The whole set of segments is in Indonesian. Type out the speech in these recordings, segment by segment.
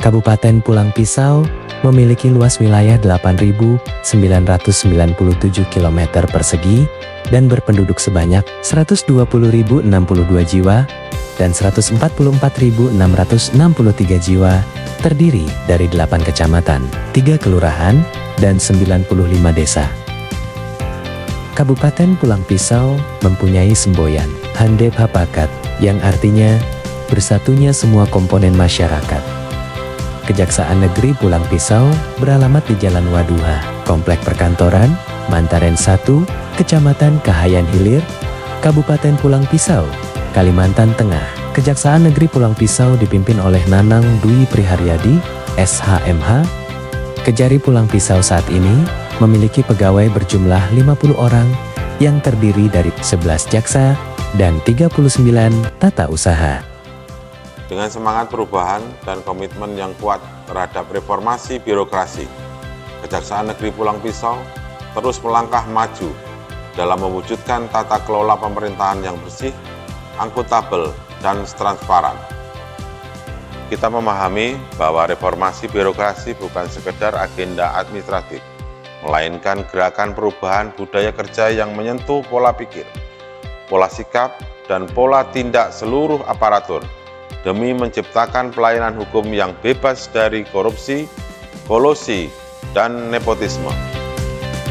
Kabupaten Pulang Pisau memiliki luas wilayah 8.997 km persegi dan berpenduduk sebanyak 120.062 jiwa dan 144.663 jiwa, terdiri dari 8 kecamatan, 3 kelurahan, dan 95 desa. Kabupaten Pulang Pisau mempunyai semboyan Handep Hapakat yang artinya bersatunya semua komponen masyarakat. Kejaksaan Negeri Pulang Pisau beralamat di Jalan Waduha, Komplek Perkantoran, Mantaren 1, Kecamatan Kahayan Hilir, Kabupaten Pulang Pisau, Kalimantan Tengah. Kejaksaan Negeri Pulang Pisau dipimpin oleh Nanang Dwi Priharyadi, SHMH. Kejari Pulang Pisau saat ini memiliki pegawai berjumlah 50 orang yang terdiri dari 11 jaksa dan 39 tata usaha. Dengan semangat perubahan dan komitmen yang kuat terhadap reformasi birokrasi, Kejaksaan Negeri Pulang Pisau terus melangkah maju dalam mewujudkan tata kelola pemerintahan yang bersih, akuntabel, dan transparan. Kita memahami bahwa reformasi birokrasi bukan sekedar agenda administratif, melainkan gerakan perubahan budaya kerja yang menyentuh pola pikir, pola sikap, dan pola tindak seluruh aparatur demi menciptakan pelayanan hukum yang bebas dari korupsi, kolusi, dan nepotisme.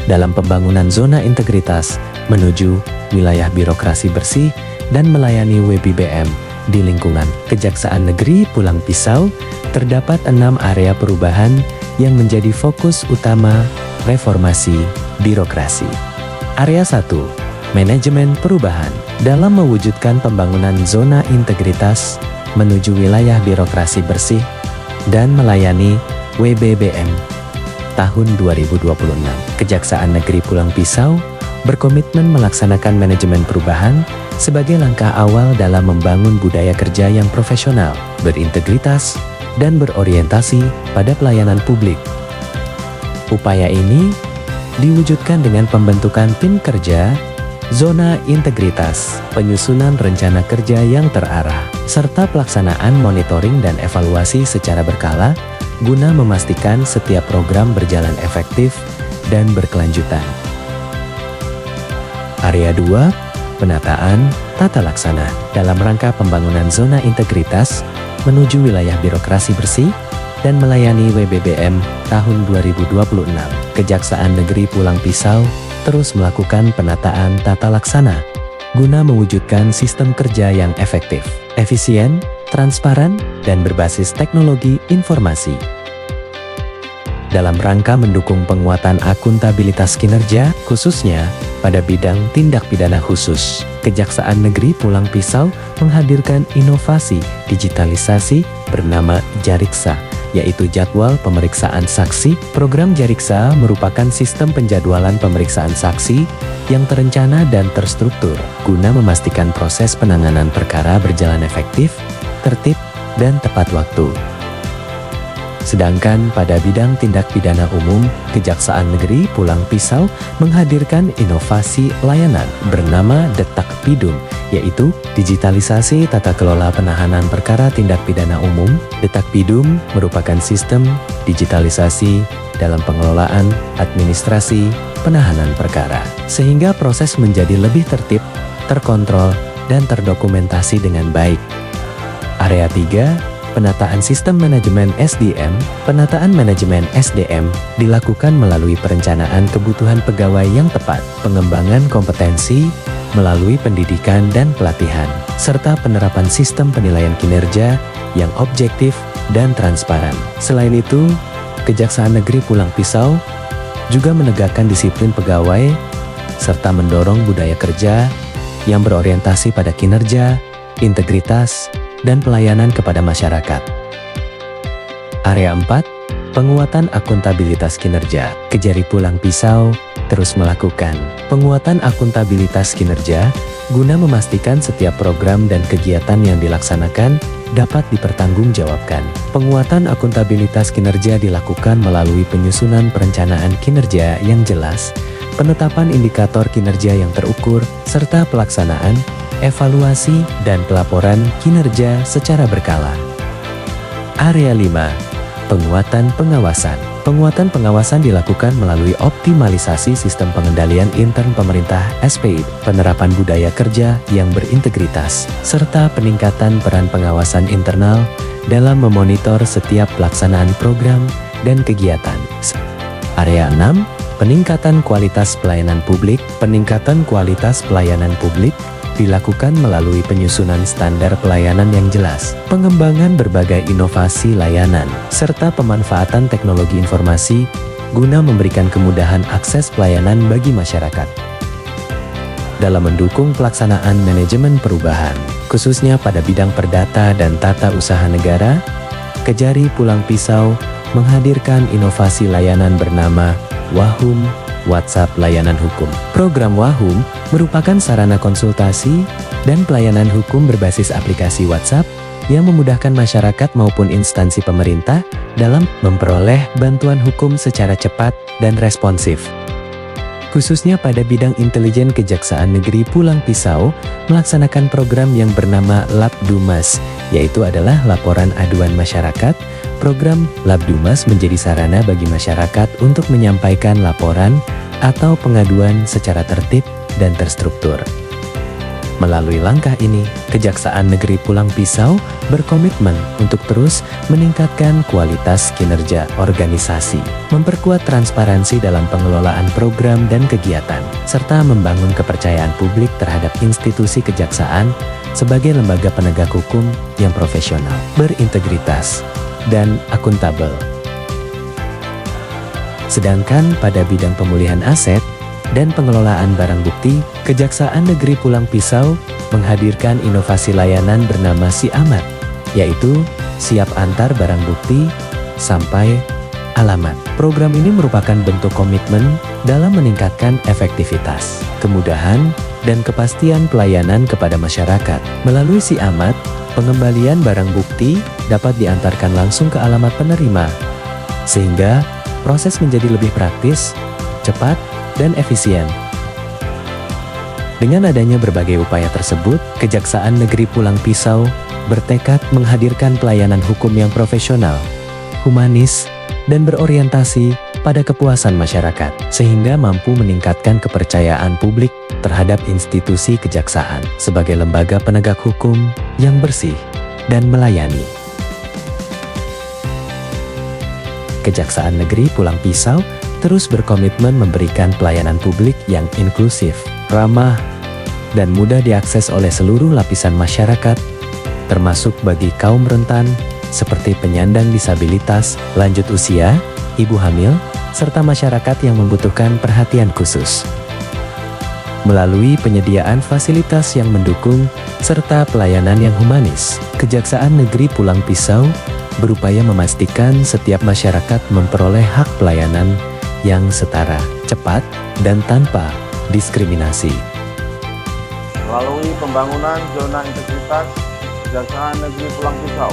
Dalam pembangunan zona integritas menuju wilayah birokrasi bersih dan melayani WBBM di lingkungan Kejaksaan Negeri Pulang Pisau, terdapat 6 area perubahan yang menjadi fokus utama reformasi birokrasi. Area 1, manajemen perubahan. Dalam mewujudkan pembangunan zona integritas menuju wilayah birokrasi bersih dan melayani WBBM tahun 2026, Kejaksaan Negeri Pulang Pisau berkomitmen melaksanakan manajemen perubahan sebagai langkah awal dalam membangun budaya kerja yang profesional, berintegritas, dan berorientasi pada pelayanan publik. Upaya ini diwujudkan dengan pembentukan tim kerja, zona integritas, penyusunan rencana kerja yang terarah, serta pelaksanaan monitoring dan evaluasi secara berkala guna memastikan setiap program berjalan efektif dan berkelanjutan. Area 2, penataan tata laksana. Dalam rangka pembangunan zona integritas menuju wilayah birokrasi bersih dan melayani WBBM tahun 2026, Kejaksaan Negeri Pulang Pisau terus melakukan penataan tata laksana guna mewujudkan sistem kerja yang efektif, efisien, transparan, dan berbasis teknologi informasi. Dalam rangka mendukung penguatan akuntabilitas kinerja, khususnya pada bidang tindak pidana khusus, Kejaksaan Negeri Pulang Pisau menghadirkan inovasi digitalisasi bernama Jariksa, yaitu jadwal pemeriksaan saksi. Program Jariksa merupakan sistem penjadwalan pemeriksaan saksi yang terencana dan terstruktur guna memastikan proses penanganan perkara berjalan efektif, tertib, dan tepat waktu. Sedangkan pada bidang tindak pidana umum, Kejaksaan Negeri Pulang Pisau menghadirkan inovasi layanan bernama Detak Pidum, yaitu digitalisasi tata kelola penahanan perkara tindak pidana umum. Detak Pidum merupakan sistem digitalisasi dalam pengelolaan administrasi penahanan perkara, sehingga proses menjadi lebih tertib, terkontrol, dan terdokumentasi dengan baik. Area 3, penataan sistem manajemen SDM. Penataan manajemen SDM dilakukan melalui perencanaan kebutuhan pegawai yang tepat, pengembangan kompetensi melalui pendidikan dan pelatihan, serta penerapan sistem penilaian kinerja yang objektif dan transparan. Selain itu, Kejaksaan Negeri Pulang Pisau juga menegakkan disiplin pegawai serta mendorong budaya kerja yang berorientasi pada kinerja, integritas, dan pelayanan kepada masyarakat. Area 4, penguatan akuntabilitas kinerja. Kejari Pulang Pisau terus melakukan penguatan akuntabilitas kinerja guna memastikan setiap program dan kegiatan yang dilaksanakan dapat dipertanggungjawabkan. Penguatan akuntabilitas kinerja dilakukan melalui penyusunan perencanaan kinerja yang jelas, penetapan indikator kinerja yang terukur, serta pelaksanaan evaluasi dan pelaporan kinerja secara berkala. Area 5, Penguatan pengawasan. Penguatan pengawasan dilakukan melalui optimalisasi sistem pengendalian intern pemerintah (SPI), penerapan budaya kerja yang berintegritas, serta peningkatan peran pengawasan internal dalam memonitor setiap pelaksanaan program dan kegiatan. Area 6. Peningkatan kualitas pelayanan publik. Peningkatan kualitas pelayanan publik dilakukan melalui penyusunan standar pelayanan yang jelas, pengembangan berbagai inovasi layanan, serta pemanfaatan teknologi informasi guna memberikan kemudahan akses pelayanan bagi masyarakat. Dalam mendukung pelaksanaan manajemen perubahan, khususnya pada bidang perdata dan tata usaha negara, Kejari Pulang Pisau menghadirkan inovasi layanan bernama Wahum, WhatsApp Layanan Hukum. Program Wahum merupakan sarana konsultasi dan pelayanan hukum berbasis aplikasi WhatsApp yang memudahkan masyarakat maupun instansi pemerintah dalam memperoleh bantuan hukum secara cepat dan responsif. Khususnya pada bidang intelijen, Kejaksaan Negeri Pulang Pisau melaksanakan program yang bernama Labdumas, yaitu adalah laporan aduan masyarakat. Program Labdumas menjadi sarana bagi masyarakat untuk menyampaikan laporan atau pengaduan secara tertib dan terstruktur. Melalui langkah ini, Kejaksaan Negeri Pulang Pisau berkomitmen untuk terus meningkatkan kualitas kinerja organisasi, memperkuat transparansi dalam pengelolaan program dan kegiatan, serta membangun kepercayaan publik terhadap institusi kejaksaan sebagai lembaga penegak hukum yang profesional, berintegritas, dan akuntabel. Sedangkan pada bidang pemulihan aset dan pengelolaan barang bukti, Kejaksaan Negeri Pulang Pisau menghadirkan inovasi layanan bernama SIAMAT, yaitu siap antar barang bukti sampai alamat. Program ini merupakan bentuk komitmen dalam meningkatkan efektivitas, kemudahan, dan kepastian pelayanan kepada masyarakat. Melalui SIAMAT, pengembalian barang bukti dapat diantarkan langsung ke alamat penerima, sehingga proses menjadi lebih praktis, cepat, dan efisien. Dengan adanya berbagai upaya tersebut, Kejaksaan Negeri Pulang Pisau bertekad menghadirkan pelayanan hukum yang profesional, humanis, dan berorientasi pada kepuasan masyarakat, sehingga mampu meningkatkan kepercayaan publik terhadap institusi kejaksaan sebagai lembaga penegak hukum yang bersih dan melayani. Kejaksaan Negeri Pulang Pisau terus berkomitmen memberikan pelayanan publik yang inklusif, ramah, dan mudah diakses oleh seluruh lapisan masyarakat, termasuk bagi kaum rentan seperti penyandang disabilitas, lanjut usia, ibu hamil, serta masyarakat yang membutuhkan perhatian khusus. Melalui penyediaan fasilitas yang mendukung serta pelayanan yang humanis, Kejaksaan Negeri Pulang Pisau berupaya memastikan setiap masyarakat memperoleh hak pelayanan yang setara, cepat, dan tanpa diskriminasi. Melalui pembangunan zona integritas, Kejaksaan Negeri Pulang Pisau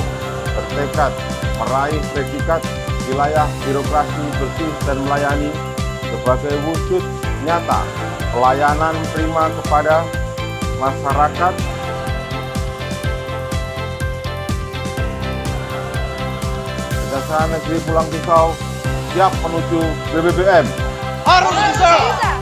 bertekad meraih predikat wilayah birokrasi bersih dan melayani sebagai wujud nyata pelayanan prima kepada masyarakat. Kejaksaan Negeri Pulang Pisau siap menuju BBBM. Harus bisa!